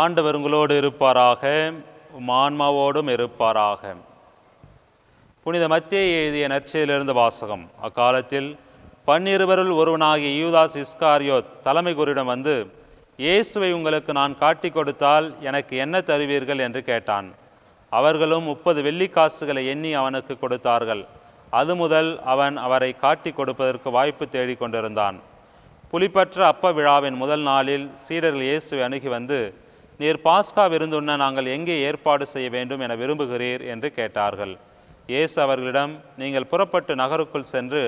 ஆண்டவர் உங்களோடு இருப்பாராக, உம் ஆன்மாவோடும் இருப்பாராக. புனித மத்தேயு எழுதிய நற்செய்தியிலிருந்து வாசகம். அக்காலத்தில் 12 ஒருவனாகிய யூதாஸ் இஸ்காரியோத் தலைமை குருவிடம் வந்து, இயேசுவை உங்களுக்கு நான் காட்டி கொடுத்தால் எனக்கு என்ன தருவீர்கள் என்று கேட்டான். அவர்களும் 30 வெள்ளிக்காசுகளை எண்ணி அவனுக்கு கொடுத்தார்கள். அது முதல் அவன் அவரை காட்டி கொடுப்பதற்கு வாய்ப்பு தேடிக் கொண்டிருந்தான். புலிப்பற்ற அப்ப விழாவின் முதல் நாளில் சீடர்கள் இயேசுவை அணுகி வந்து, நீர் பாஸ்கா விருந்துண்ண நாங்கள் எங்கே ஏற்பாடு செய்ய வேண்டும் என விரும்புகிறீர் என்று கேட்டார்கள். இயேசு அவர்களிடம், நீங்கள் புறப்பட்டு நகருக்குள் சென்று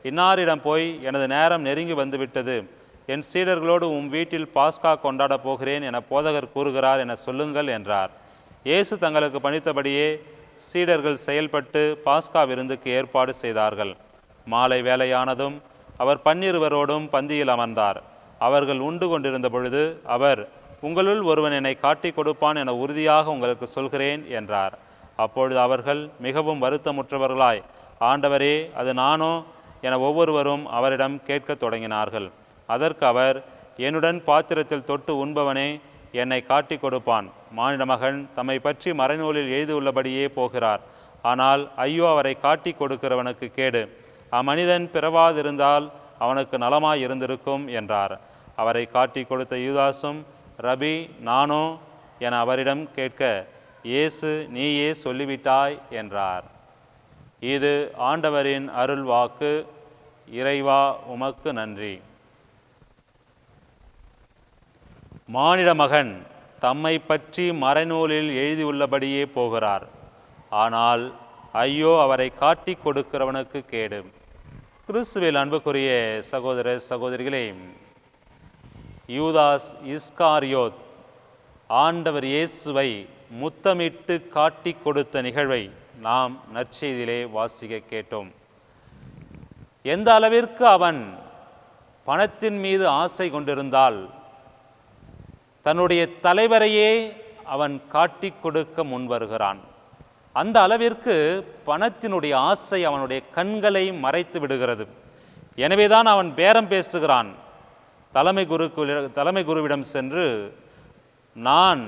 இன்னாரிடம் போய், எனது நேரம் நெருங்கி வந்துவிட்டது, என் சீடர்களோடு உம் வீட்டில் பாஸ்கா கொண்டாடப் போகிறேன் என போதகர் கூறுகிறார் என சொல்லுங்கள் என்றார். இயேசு தங்களுக்கு பணித்தபடியே சீடர்கள் செயல்பட்டு பாஸ்கா விருந்துக்கு ஏற்பாடு செய்தார்கள். மாலை வேளையானதும் அவர் 12 பந்தியில் அமர்ந்தார். அவர்கள் உண்டு கொண்டிருந்த பொழுது அவர், உங்களுள் ஒருவன் என்னை காட்டி கொடுப்பான் என உறுதியாக உங்களுக்கு சொல்கிறேன் என்றார். அப்பொழுது அவர்கள் மிகவும் வருத்தமுற்றவர்களாய், ஆண்டவரே, அது நானோ என ஒவ்வொருவரும் அவரிடம் கேட்கத் தொடங்கினார்கள். அதற்கு அவர், என்னுடன் பாத்திரத்தில் தொட்டு உண்பவனே என்னை காட்டி கொடுப்பான். மானிட மகன் தம்மை பற்றி மறைநூலில் எழுதியுள்ளபடியே போகிறார். ஆனால் ஐயோ, அவரை காட்டி கொடுக்கிறவனுக்கு கேடு. அம்மனிதன் பிறவாதிருந்தால் அவனுக்கு நலமாய் இருந்திருக்கும் என்றார். அவரை காட்டி கொடுத்த யூதாசும், ரபி, நானோ என அவரிடம் கேட்க, இயேசு, நீயே சொல்லிவிட்டாய் என்றார். இது ஆண்டவரின் அருள் வாக்கு. இறைவா, உமக்கு நன்றி. மானிட மகன் தம்மை பற்றி மறைநூலில் எழுதியுள்ளபடியே போகிறார். ஆனால் ஐயோ, அவரை காட்டி கொடுக்கிறவனுக்கு கேடு. கிறிஸ்துவில் அன்புக்குரிய சகோதர சகோதரிகளே, யூதாஸ் இஸ்காரியோத் ஆண்டவர் இயேசுவை முத்தமிட்டு காட்டி கொடுத்த நிகழ்வை நாம் நற்செய்தியிலே வாசிக்க கேட்டோம். எந்த அளவிற்கு அவன் பணத்தின் மீது ஆசை கொண்டிருந்தால் தன்னுடைய தலைவரையே அவன் காட்டி கொடுக்க முன்வருகிறான். அந்த அளவிற்கு பணத்தினுடைய ஆசை அவனுடைய கண்களை மறைத்து விடுகிறது. எனவேதான் அவன் பேரம் பேசுகிறான். தலைமை குருவிடம் சென்று, நான்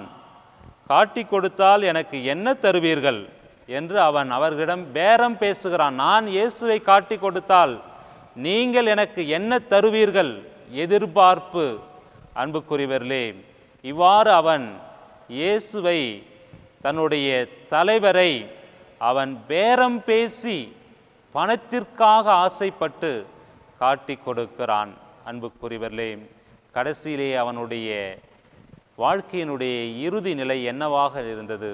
காட்டி கொடுத்தால் எனக்கு என்ன தருவீர்கள் என்று அவன் அவர்களிடம் பேரம் பேசுகிறான். நான் இயேசுவை காட்டி கொடுத்தால் நீங்கள் எனக்கு என்ன தருவீர்கள்? எதிர்பார்ப்பு. அன்புக்குரியவர்களே, இவ்வாறு அவன் இயேசுவை, தன்னுடைய தலைவரை அவன் பேரம் பேசி பணத்திற்காக ஆசைப்பட்டு காட்டி கொடுக்கிறான். அன்புக்குரியவர்களே, கடைசியிலே அவனுடைய வாழ்க்கையினுடைய இறுதி நிலை என்னவாக இருந்தது?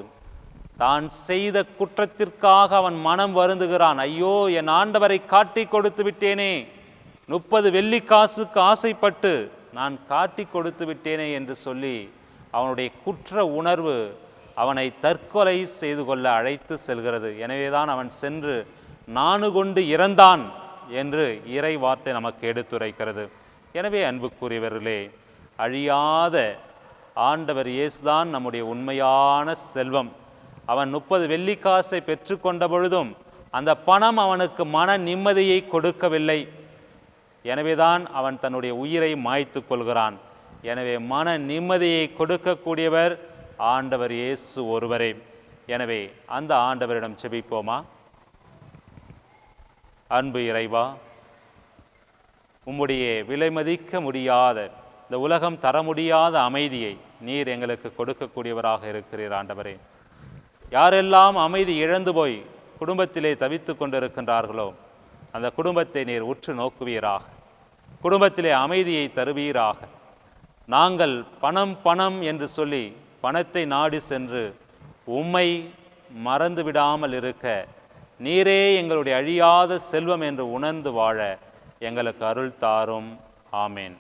தான் செய்த குற்றத்திற்காக அவன் மனம் வருந்துகிறான். ஐயோ, என் ஆண்டவரை காட்டி கொடுத்து விட்டேனே, 30 வெள்ளிக்காசுக்கு ஆசைப்பட்டு நான் காட்டி கொடுத்து விட்டேனே என்று சொல்லி அவனுடைய குற்ற உணர்வு அவனை தற்கொலை செய்து கொள்ள அழைத்து செல்கிறது. எனவேதான் அவன் சென்று நாணுகொண்டு இறந்தான் என்று இறை வார்த்தை நமக்கு எடுத்துரைக்கிறது. எனவே அன்புக்குரியவர்களே, அழியாத ஆண்டவர் இயேசுதான் நம்முடைய உண்மையான செல்வம். அவன் 30 வெள்ளிக்காசை பெற்றுக்கொண்ட பொழுதும் அந்த பணம் அவனுக்கு மன நிம்மதியை கொடுக்கவில்லை. எனவேதான் அவன் தன்னுடைய உயிரை மாய்த்து கொள்கிறான். எனவே மன நிம்மதியை கொடுக்கக்கூடியவர் ஆண்டவர் இயேசு ஒருவரே. எனவே அந்த ஆண்டவரிடம் செபிப்போமா? அன்பு இறைவா, உம்முடைய விலை மதிக்க முடியாத, இந்த உலகம் தர முடியாத அமைதியை நீர் எங்களுக்கு கொடுக்கக்கூடியவராக இருக்கிறீர். ஆண்டவரே, யாரெல்லாம் அமைதி இழந்து போய் குடும்பத்திலே தவித்து கொண்டிருக்கின்றார்களோ அந்த குடும்பத்தை நீர் உற்று நோக்குவீராக. குடும்பத்திலே அமைதியை தருவீராக. நாங்கள் பணம் பணம் என்று சொல்லி பணத்தை நாடி சென்று உம்மை மறந்து விடாமல் இருக்க, நீரே எங்களுடைய அழியாத செல்வம் என்று உணர்ந்து வாழ எங்களுக்கு அருள் தாரும். ஆமேன்.